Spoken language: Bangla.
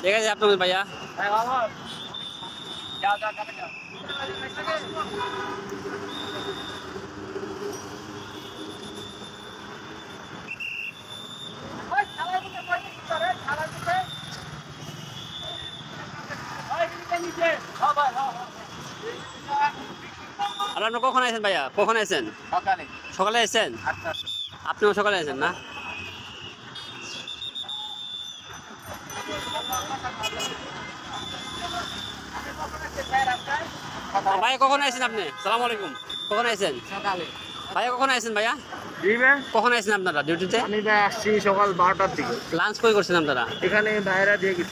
ঠিক আছে আপনার ভাইয়া। আর আপনি কখন আছেন ভাইয়া, কখন আছেন? সকালে সকালে আছেন? 8টা। আপনিও সকালে আছেন না? ভাইয়া কখন আছেন আপনি? সালাম আলাইকুম। কখন আছেন সকালে ভাইয়া, কখন আছেন ভাইয়া? কখন আছেন আপনারা ডিউটিতে? আমি ভাই আসছি সকাল 12টার দিকে। লাঞ্চ কই করছেন আপনারা? এখানে বাইরে দিয়ে গেছি।